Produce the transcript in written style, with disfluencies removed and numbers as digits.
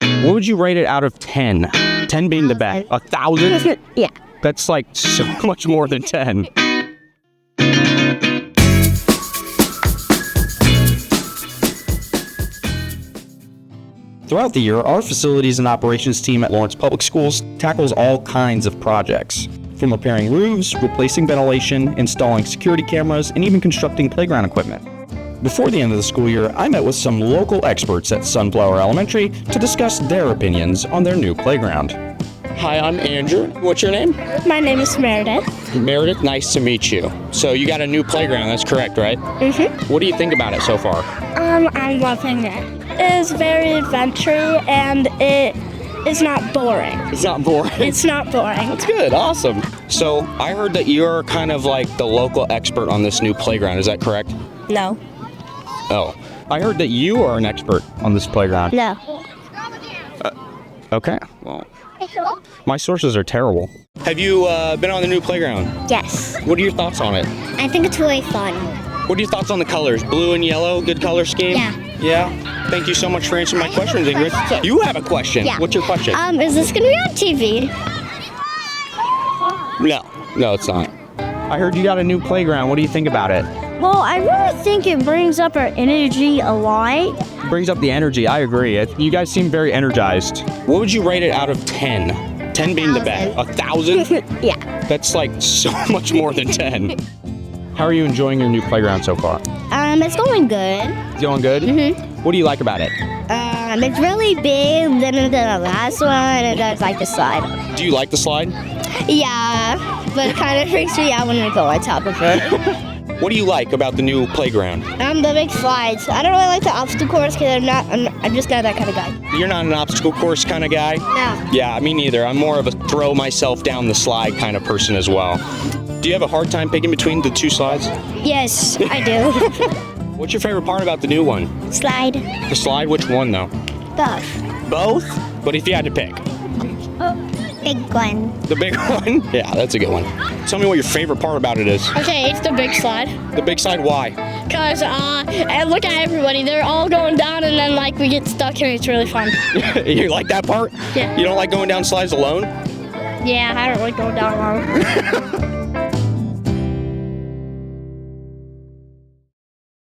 What would you rate it out of 10? 10 being the best. 1,000? Yeah. That's like so much more than 10. Throughout the year, our facilities and operations team at Lawrence Public Schools tackles all kinds of projects, from repairing roofs, replacing ventilation, installing security cameras, and even constructing playground equipment. Before the end of the school year, I met with some local experts at Sunflower Elementary to discuss their opinions on their new playground. Hi, I'm Andrew. What's your name? My name is Meredith. Meredith, nice to meet you. So you got a new playground, that's correct, right? Mm-hmm. What do you think about it so far? I'm loving it. It is very adventurous and it is not boring. It's not boring. It's not boring. That's good, awesome. So I heard that you're kind of like the local expert on this new playground, is that correct? No. Oh, I heard that you are an expert on this playground. No. Okay, well, my sources are terrible. Have you been on the new playground? Yes. What are your thoughts on it? I think it's really fun. What are your thoughts on the colors? Blue and yellow, good color scheme? Yeah. Yeah? Thank you so much for answering my questions, have a Ingrid. question. You have a question. Yeah. What's your question? Is this gonna be on TV? No, it's not. I heard you got a new playground. What do you think about it? Well, I really think it brings up our energy a lot. Brings up the energy. I agree. You guys seem very energized. What would you rate it out of 10? 10 being the best. 1,000? Yeah. That's like so much more than 10. How are you enjoying your new playground so far? It's going good. It's going good? Mm-hmm. What do you like about it? It's really big than the last one, and there's like the slide. Do you like the slide? Yeah, but it kind of freaks me out when we go on top of it. What do you like about the new playground? The big slides. I don't really like the obstacle course because I'm just not that kind of guy. You're not an obstacle course kind of guy? No. Yeah, me neither. I'm more of a throw myself down the slide kind of person as well. Do you have a hard time picking between the two slides? Yes, I do. What's your favorite part about the new one? Slide. The slide? Which one though? Both. Both? But if you had to pick? Big one. The big one? Yeah, that's a good one. Tell me what your favorite part about it is. Okay, it's the big slide. The big slide, why? Cause and look at everybody. They're all going down, and then like we get stuck here. It's really fun. You like that part? Yeah. You don't like going down slides alone? Yeah, I don't like going down alone.